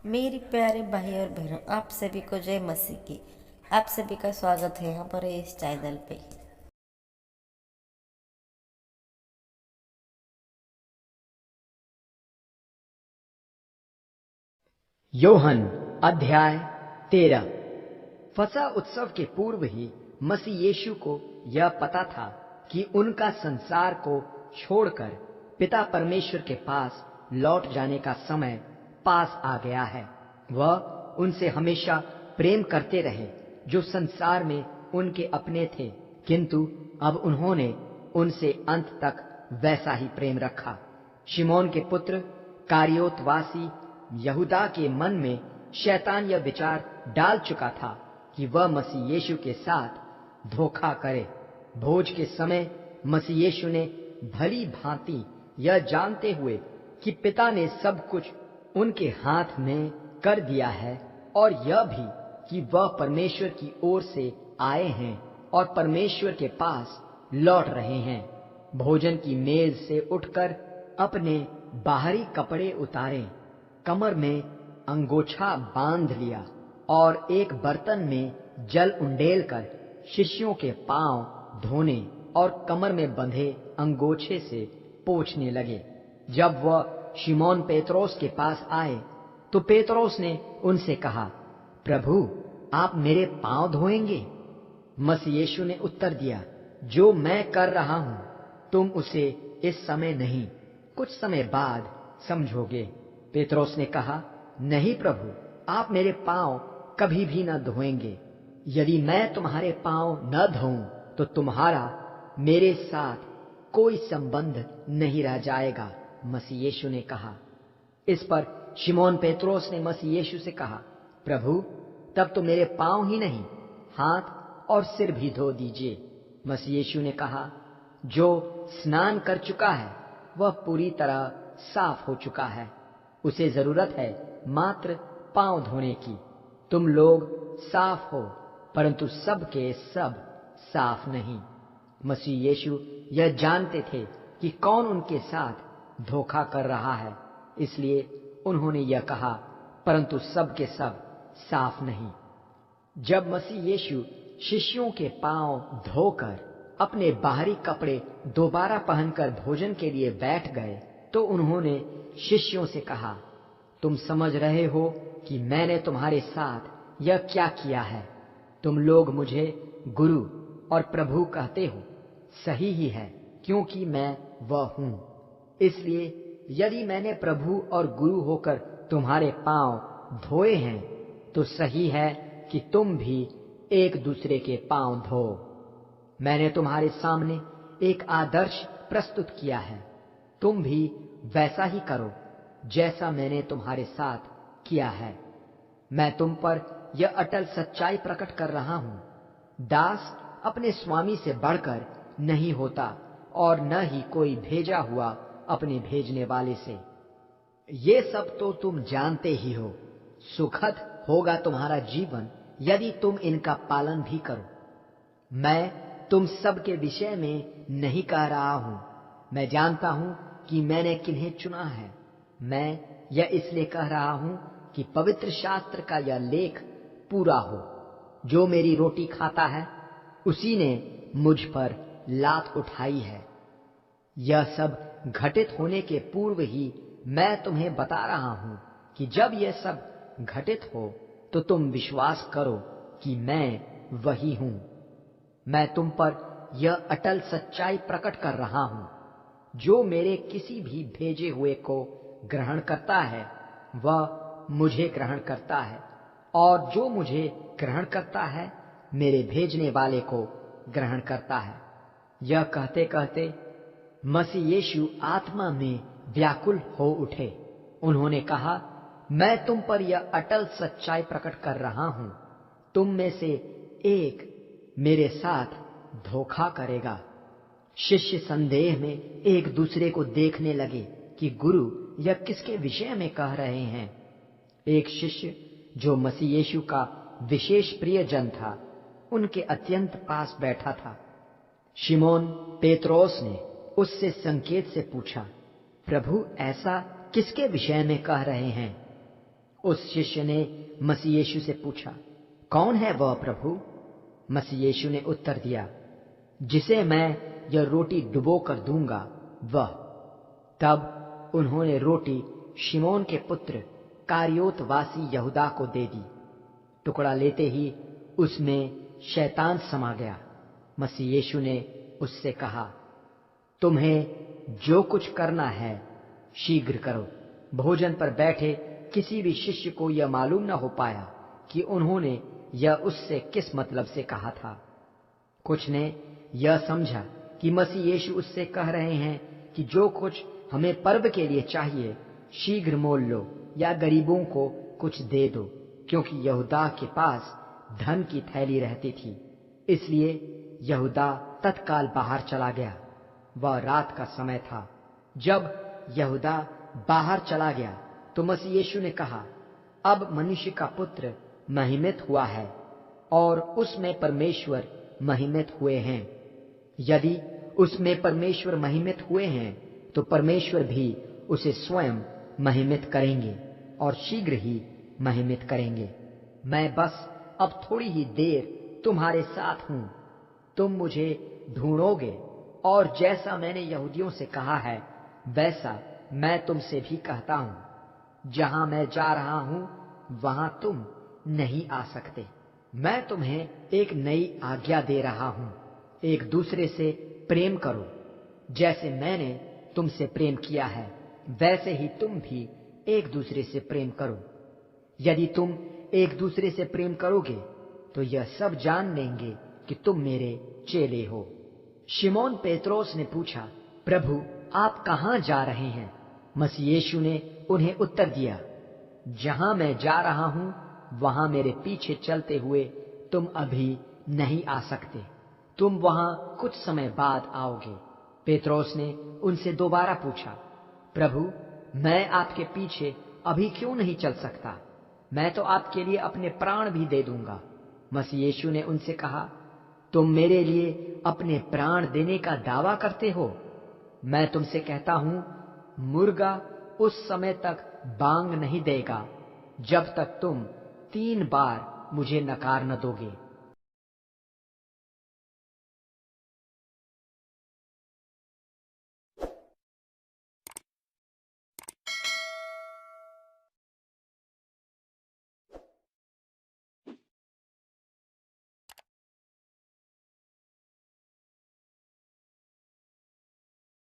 मेरी प्यारे भाई और बहनों, आप सभी को जय मसीह की। आप सभी का स्वागत है हमारे इस चैनल पे। योहन अध्याय 13। फसह उत्सव के पूर्व ही मसीह यीशु को यह पता था कि उनका संसार को छोड़कर पिता परमेश्वर के पास लौट जाने का समय पास आ गया है। वह उनसे हमेशा प्रेम करते रहे जो संसार में उनके अपने थे, किंतु अब उन्होंने उनसे अंत तक वैसा ही प्रेम रखा। शिमोन के पुत्र कारियोतवासी यहूदा के मन में शैतान यह विचार डाल चुका था कि वह मसीह यीशु के साथ धोखा करे। भोज के समय मसीह यीशु ने भली भांति यह जानते हुए कि पिता ने सब कुछ उनके हाथ में कर दिया है, और यह भी कि वह परमेश्वर की ओर से आए हैं और परमेश्वर के पास लौट रहे हैं, भोजन की मेज से उठकर अपने बाहरी कपड़े उतारे, कमर में अंगोछा बांध लिया और एक बर्तन में जल उंडेल कर शिष्यों के पांव धोने और कमर में बंधे अंगोछे से पोंछने लगे। जब वह शिमोन पेत्रोस के पास आए तो पेत्रोस ने उनसे कहा, प्रभु, आप मेरे पांव धोएंगे? मसीह यीशु ने उत्तर दिया, जो मैं कर रहा हूं तुम उसे इस समय नहीं, कुछ समय बाद समझोगे। पेत्रोस ने कहा, नहीं प्रभु, आप मेरे पांव कभी भी न धोएंगे। यदि मैं तुम्हारे पांव न धोऊं तो तुम्हारा मेरे साथ कोई संबंध नहीं रह जाएगा, मसीह यीशु ने कहा। इस पर शिमोन पेत्रोस ने मसीह यीशु से कहा, प्रभु, तब तो मेरे पांव ही नहीं, हाथ और सिर भी धो दीजिए। मसीह यीशु ने कहा, जो स्नान कर चुका है वह पूरी तरह साफ हो चुका है, उसे जरूरत है मात्र पांव धोने की। तुम लोग साफ हो, परंतु सब के सब साफ नहीं। मसीह यीशु यह जानते थे कि कौन उनके साथ धोखा कर रहा है, इसलिए उन्होंने यह कहा, परंतु सब के सब साफ नहीं। जब मसीह यीशु शिष्यों के पांव धोकर अपने बाहरी कपड़े दोबारा पहनकर भोजन के लिए बैठ गए तो उन्होंने शिष्यों से कहा, तुम समझ रहे हो कि मैंने तुम्हारे साथ यह क्या किया है? तुम लोग मुझे गुरु और प्रभु कहते हो, सही ही है, क्योंकि मैं वह हूं। इसलिए यदि मैंने प्रभु और गुरु होकर तुम्हारे पांव धोए हैं तो सही है कि तुम भी एक दूसरे के पांव धो। मैंने तुम्हारे सामने एक आदर्श प्रस्तुत किया है, तुम भी वैसा ही करो जैसा मैंने तुम्हारे साथ किया है। मैं तुम पर यह अटल सच्चाई प्रकट कर रहा हूं, दास अपने स्वामी से बढ़कर नहीं होता और न ही कोई भेजा हुआ अपने भेजने वाले से। ये सब तो तुम जानते ही हो। सुखद होगा तुम्हारा जीवन यदि तुम इनका पालन भी करो। मैं तुम सब के विषय में नहीं कह रहा हूं, मैं जानता हूं कि मैंने किन्हें चुना है। मैं यह इसलिए कह रहा हूं कि पवित्र शास्त्र का यह लेख पूरा हो, जो मेरी रोटी खाता है उसी ने मुझ पर लात उठाई है। यह सब घटित होने के पूर्व ही मैं तुम्हें बता रहा हूं कि जब यह सब घटित हो तो तुम विश्वास करो कि मैं वही हूं। मैं तुम पर यह अटल सच्चाई प्रकट कर रहा हूं, जो मेरे किसी भी भेजे हुए को ग्रहण करता है वह मुझे ग्रहण करता है, और जो मुझे ग्रहण करता है मेरे भेजने वाले को ग्रहण करता है। यह कहते कहते मसीह यीशु आत्मा में व्याकुल हो उठे। उन्होंने कहा, मैं तुम पर यह अटल सच्चाई प्रकट कर रहा हूं, तुम में से एक मेरे साथ धोखा करेगा। शिष्य संदेह में एक दूसरे को देखने लगे कि गुरु यह किसके विषय में कह रहे हैं। एक शिष्य जो मसीह यीशु का विशेष प्रियजन था, उनके अत्यंत पास बैठा था। शिमोन पेत्रोस ने उससे संकेत से पूछा, प्रभु, ऐसा किसके विषय में कह रहे हैं? उस शिष्य ने मसीह यीशु से पूछा, कौन है वह प्रभु? मसीह यीशु ने उत्तर दिया, जिसे मैं यह रोटी डुबो कर दूंगा वह। तब उन्होंने रोटी शिमोन के पुत्र कारियोतवासी यहूदा को दे दी। टुकड़ा लेते ही उसमें शैतान समा गया। मसीह यीशु ने उससे कहा, तुम्हें जो कुछ करना है शीघ्र करो। भोजन पर बैठे किसी भी शिष्य को यह मालूम न हो पाया कि उन्होंने यह उससे किस मतलब से कहा था। कुछ ने यह समझा कि मसीह यीशु उससे कह रहे हैं कि जो कुछ हमें पर्व के लिए चाहिए शीघ्र मोल लो या गरीबों को कुछ दे दो, क्योंकि यहूदा के पास धन की थैली रहती थी। इसलिए यहूदा तत्काल बाहर चला गया। वह रात का समय था। जब यहूदा बाहर चला गया तो मसीह यीशु ने कहा, अब मनुष्य का पुत्र महिमित हुआ है और उसमें परमेश्वर महिमित हुए हैं। यदि उसमें परमेश्वर महिमित हुए हैं तो परमेश्वर भी उसे स्वयं महिमित करेंगे और शीघ्र ही महिमित करेंगे। मैं बस अब थोड़ी ही देर तुम्हारे साथ हूं। तुम मुझे ढूंढोगे और जैसा मैंने यहूदियों से कहा है वैसा मैं तुमसे भी कहता हूं। जहां मैं जा रहा हूं वहां तुम नहीं आ सकते। मैं तुम्हें एक नई आज्ञा दे रहा हूं, एक दूसरे से प्रेम करो। जैसे मैंने तुमसे प्रेम किया है वैसे ही तुम भी एक दूसरे से प्रेम करो। यदि तुम एक दूसरे से प्रेम करोगे तो यह सब जान लेंगे कि तुम मेरे चेले हो। शिमोन पेत्रोस ने पूछा, प्रभु आप कहां जा रहे हैं? मसीह यीशु ने उन्हें उत्तर दिया, जहां मैं जा रहा हूं वहां मेरे पीछे चलते हुए तुम अभी नहीं आ सकते। तुम वहां कुछ समय बाद आओगे। पेत्रोस ने उनसे दोबारा पूछा, प्रभु मैं आपके पीछे अभी क्यों नहीं चल सकता? मैं तो आपके लिए अपने प्राण भी दे दूंगा। मसीह यीशु ने उनसे कहा, तुम मेरे लिए अपने प्राण देने का दावा करते हो? मैं तुमसे कहता हूं, मुर्गा उस समय तक बांग नहीं देगा जब तक तुम 3 बार मुझे नकार न दोगे।